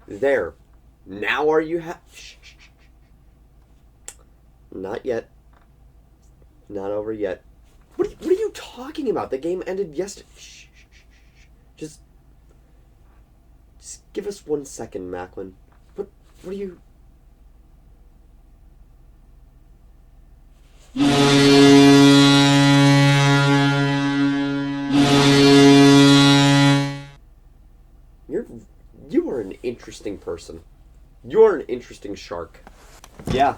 There. Now are you Shh, shh, shh. Not yet. Not over yet. What are you talking about? The game ended yesterday. Shh, shh, shh, shh. Just give us 1 second, Macklin. What are you... You're... You are an interesting person. You are an interesting shark. Yeah,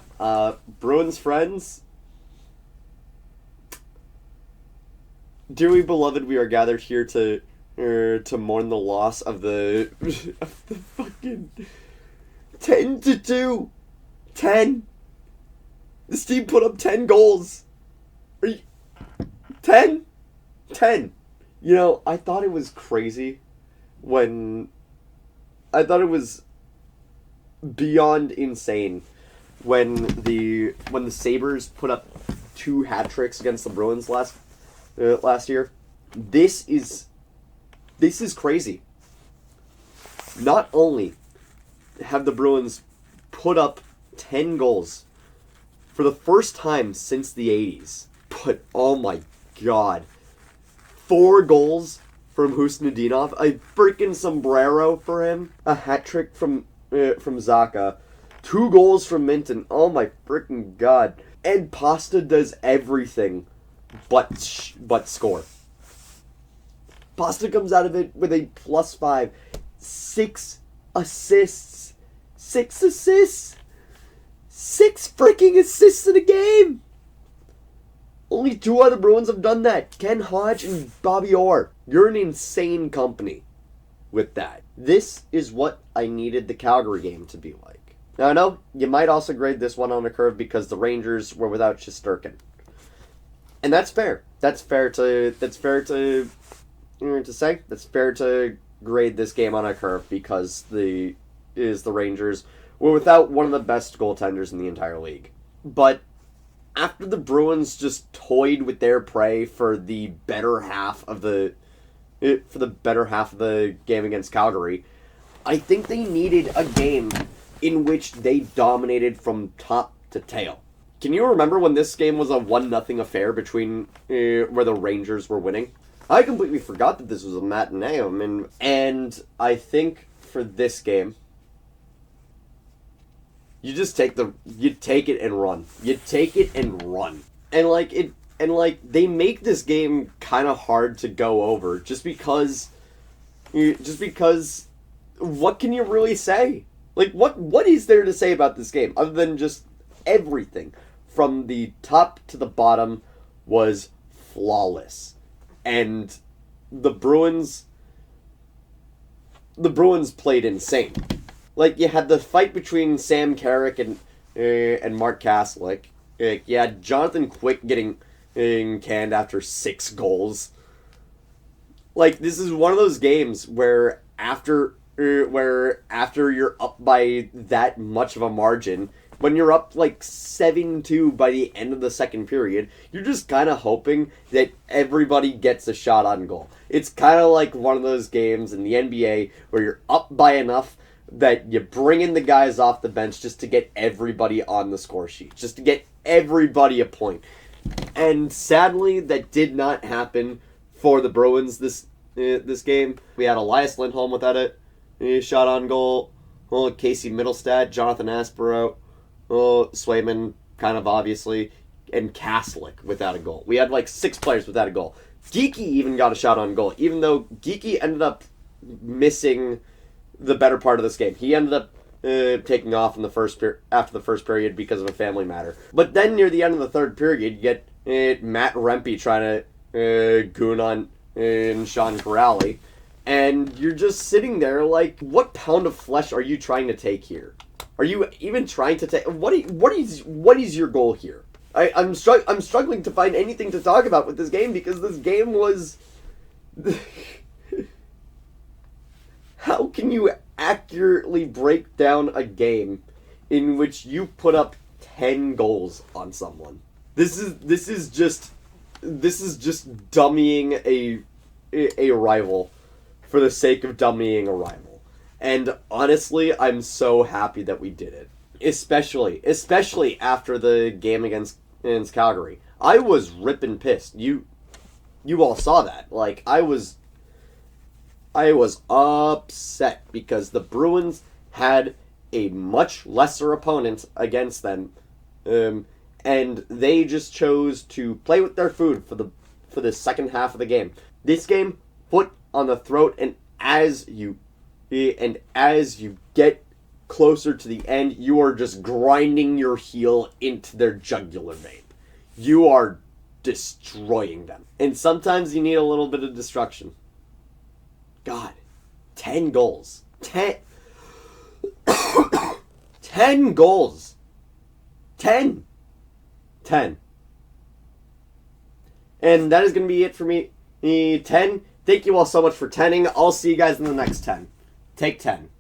Bruins friends. Dearly beloved, we are gathered here to mourn the loss of the of the fucking 10-2. 10. This team put up 10 goals. Are you 10? 10. You know, I thought it was crazy when I thought it was beyond insane when the Sabres put up 2 hat tricks against the Bruins last year. This is crazy. Not only have the Bruins put up 10 goals for the first time since the 80s, but oh my god, 4 goals from Khusnutdinov, a freaking sombrero for him, a hat trick from Zacha, 2 goals from Minten. Oh my freaking god! And Pasta does everything but score. Pasta comes out of it with a +5, 6 assists, 6 assists, 6 freaking assists in a game. Only 2 other Bruins have done that. Ken Hodge and Bobby Orr. You're an insane company with that. This is what I needed the Calgary game to be like. Now I know you might also grade this one on a curve because the Rangers were without Shesterkin. And that's fair. That's fair to say. That's fair to grade this game on a curve because the Rangers were without one of the best goaltenders in the entire league. But after the Bruins just toyed with their prey for the better half of the game against Calgary, I think they needed a game in which they dominated from top to tail. Can you remember when this game was a 1-0 affair between where the Rangers were winning? I completely forgot that this was a matinee. And I think for this game, you take it and run. You take it and run. And they make this game kind of hard to go over just because what can you really say? Like what is there to say about this game other than just everything from the top to the bottom was flawless. And the Bruins played insane. Like, you had the fight between Sam Carrick and Mark Kaslick. You had Jonathan Quick getting canned after 6 goals. Like, this is one of those games where after you're up by that much of a margin, when you're up like 7-2 by the end of the second period, you're just kind of hoping that everybody gets a shot on goal. It's kind of like one of those games in the NBA where you're up by enough that you bring in the guys off the bench just to get everybody on the score sheet, just to get everybody a point. And sadly, that did not happen for the Bruins this game. We had Elias Lindholm without a shot on goal. Casey Middlestad, Jonathan Aspero, Swayman, kind of obviously, and Kaslick without a goal. We had like 6 players without a goal. Geeky even got a shot on goal, even though Geeky ended up missing the better part of this game. He ended up taking off in after the first period because of a family matter. But then near the end of the third period, you get Matt Rempe trying to goon on Sean Corrali, and you're just sitting there like, what pound of flesh are you trying to take here? Are you even trying to take... What is your goal here? I'm struggling to find anything to talk about with this game because this game was... How can you accurately break down a game in which you put up 10 goals on someone? This is just dummying a rival for the sake of dummying a rival. And honestly, I'm so happy that we did it. Especially after the game against Calgary. I was ripping pissed. You all saw that. Like I was upset because the Bruins had a much lesser opponent against them, and they just chose to play with their food for the second half of the game. This game, foot on the throat, and as you get closer to the end, you are just grinding your heel into their jugular vein. You are destroying them, and sometimes you need a little bit of destruction. God, 10 goals. 10 goals. 10. And that is going to be it for me. 10. Thank you all so much for 10ing. I'll see you guys in the next 10. Take 10.